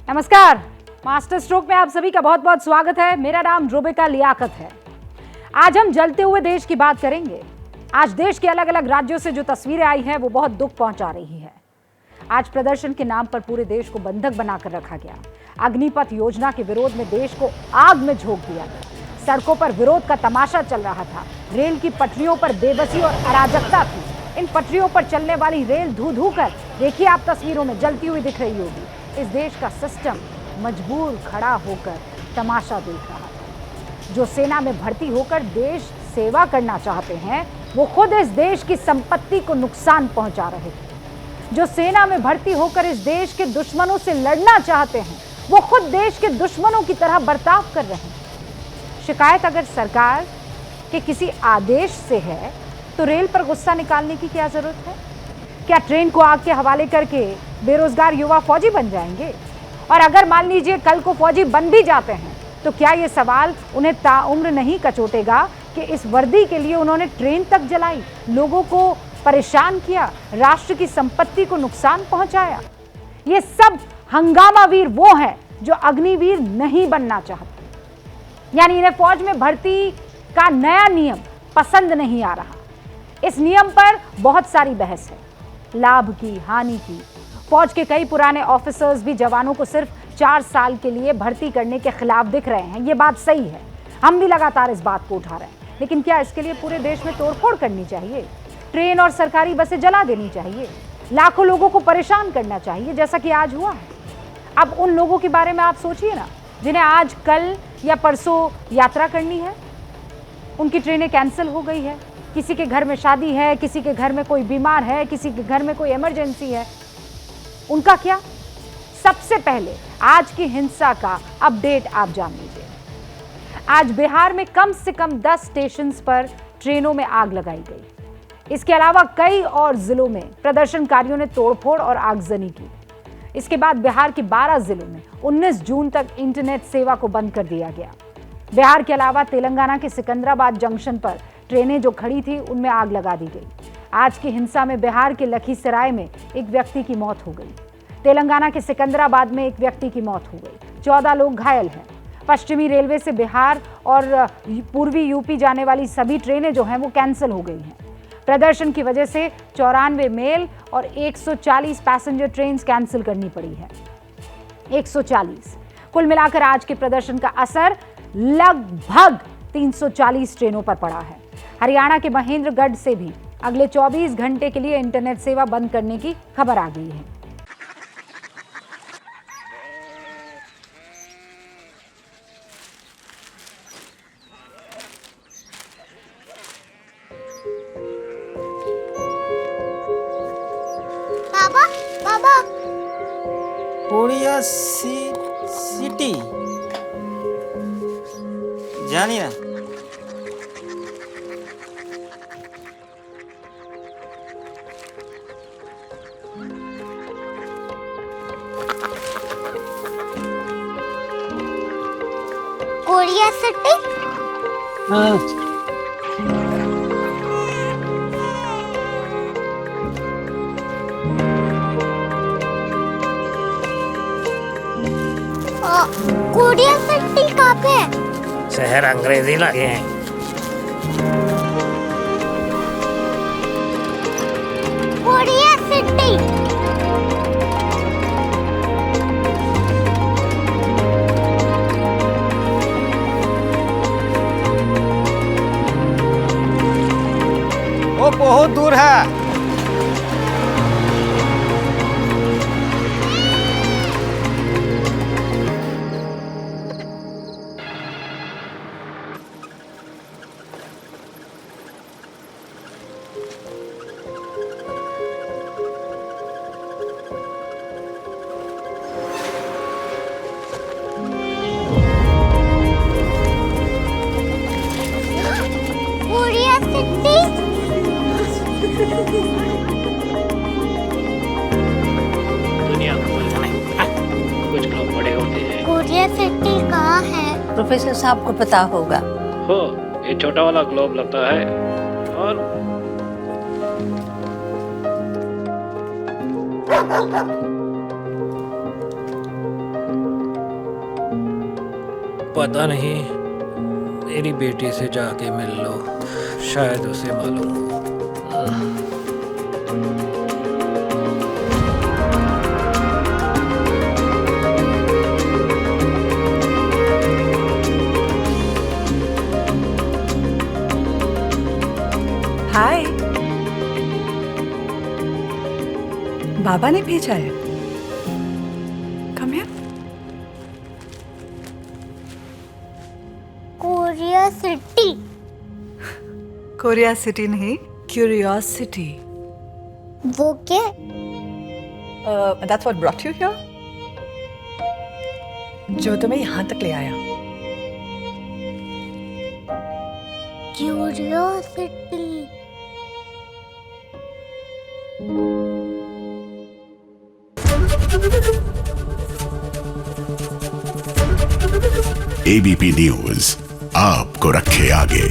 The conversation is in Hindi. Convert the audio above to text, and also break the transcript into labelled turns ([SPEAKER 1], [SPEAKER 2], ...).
[SPEAKER 1] नमस्कार, मास्टर स्ट्रोक में आप सभी का बहुत बहुत स्वागत है। मेरा नाम रुबिका लियाकत है। आज हम जलते हुए देश की बात करेंगे। आज देश के अलग अलग राज्यों से जो तस्वीरें आई हैं वो बहुत दुख पहुंचा रही है। आज प्रदर्शन के नाम पर पूरे देश को बंधक बनाकर रखा गया। अग्निपथ योजना के विरोध में देश को आग में झोंक दिया गया। सड़कों पर विरोध का तमाशा चल रहा था। रेल की पटरियों पर बेबसी और अराजकता थी। इन पटरियों पर चलने वाली रेल धू धू कर देखिए आप तस्वीरों में जलती हुई दिख रही होगी। इस देश का सिस्टम मजबूर खड़ा होकर तमाशा देख रहा है। जो सेना में भर्ती होकर देश सेवा करना चाहते हैं वो खुद इस देश की संपत्ति को नुकसान पहुंचा रहे थे। जो सेना में भर्ती होकर इस देश के दुश्मनों से लड़ना चाहते हैं वो खुद देश के दुश्मनों की तरह बर्ताव कर रहे हैं। शिकायत अगर सरकार के किसी आदेश से है तो रेल पर गुस्सा निकालने की क्या जरूरत है? क्या ट्रेन को आग के हवाले करके बेरोजगार युवा फौजी बन जाएंगे? और अगर मान लीजिए कल को फौजी बन भी जाते हैं तो क्या ये सवाल उन्हें ताउम्र नहीं कचोटेगा कि इस वर्दी के लिए उन्होंने ट्रेन तक जलाई, लोगों को परेशान किया, राष्ट्र की संपत्ति को नुकसान पहुंचाया? ये सब हंगामा वीर वो हैं जो अग्निवीर नहीं बनना चाहते। यानी इन्हें फौज में भर्ती का नया नियम पसंद नहीं आ रहा। इस नियम पर बहुत सारी बहस है, लाभ की, हानि की। फौज के कई पुराने ऑफिसर्स भी जवानों को सिर्फ 4 साल के लिए भर्ती करने के खिलाफ दिख रहे हैं। ये बात सही है, हम भी लगातार इस बात को उठा रहे हैं। लेकिन क्या इसके लिए पूरे देश में तोड़फोड़ करनी चाहिए? ट्रेन और सरकारी बसें जला देनी चाहिए? लाखों लोगों को परेशान करना चाहिए जैसा कि आज हुआ है? अब उन लोगों के बारे में आप सोचिए ना, जिन्हें आज, कल या परसों यात्रा करनी है। उनकी ट्रेनें कैंसिल हो गई है। किसी के घर में शादी है, किसी के घर में कोई बीमार है, किसी के घर में कोई इमरजेंसी है। उनका क्या? सबसे पहले आज की हिंसा का अपडेट आप जान लीजिए। आज बिहार में कम से कम 10 स्टेशन पर ट्रेनों में आग लगाई गई। इसके अलावा कई और जिलों में प्रदर्शनकारियों ने तोड़फोड़ और आगजनी की। इसके बाद बिहार के 12 जिलों में 19 जून तक इंटरनेट सेवा को बंद कर दिया गया। बिहार के अलावा तेलंगाना के सिकंदराबाद जंक्शन पर ट्रेनें जो खड़ी थी उनमें आग लगा दी गई। आज की हिंसा में बिहार के लखीसराय में एक व्यक्ति की मौत हो गई। तेलंगाना के सिकंदराबाद में एक व्यक्ति की मौत हो गई। 14 लोग घायल हैं। पश्चिमी रेलवे से बिहार और पूर्वी यूपी जाने वाली सभी ट्रेनें जो हैं वो कैंसिल हो गई हैं। प्रदर्शन की वजह से 94 मेल और 140 पैसेंजर ट्रेन कैंसिल करनी पड़ी है। 140। कुल मिलाकर आज के प्रदर्शन का असर लगभग 340 ट्रेनों पर पड़ा है। हरियाणा के महेंद्रगढ़ से भी अगले 24 घंटे के लिए इंटरनेट सेवा बंद करने की खबर आ गई है।
[SPEAKER 2] बाबा बाबा
[SPEAKER 3] कोरिया सिटी जानी ना।
[SPEAKER 2] Korea city. कोरिया सिटी कहाँ पे है?
[SPEAKER 4] शहर अंग्रेजी लगे हैं।
[SPEAKER 2] Korea city.
[SPEAKER 3] वो बहुत दूर है।
[SPEAKER 2] Korea city.
[SPEAKER 4] दुनिया को बोलना नहीं, कुछ लोग बड़े होते हैं।
[SPEAKER 2] कोरिया सिटी कहाँ है?
[SPEAKER 5] प्रोफेसर साहब को पता होगा।
[SPEAKER 4] हो, ये छोटा वाला ग्लोब लगता है और पता नहीं, मेरी बेटी से जाके मिल लो, शायद उसे मालूम हो।
[SPEAKER 5] हाय। बाबा ने भेजा है। Come here.
[SPEAKER 2] Korea city.
[SPEAKER 5] Korea city नहीं, क्यूरियोसिटी।
[SPEAKER 2] वो क्या?
[SPEAKER 5] That's what brought you here? जो तुम्हें यहाँ तक ले आया।
[SPEAKER 2] क्यूरियोसिटी।
[SPEAKER 6] एबीपी न्यूज आपको रखे आगे।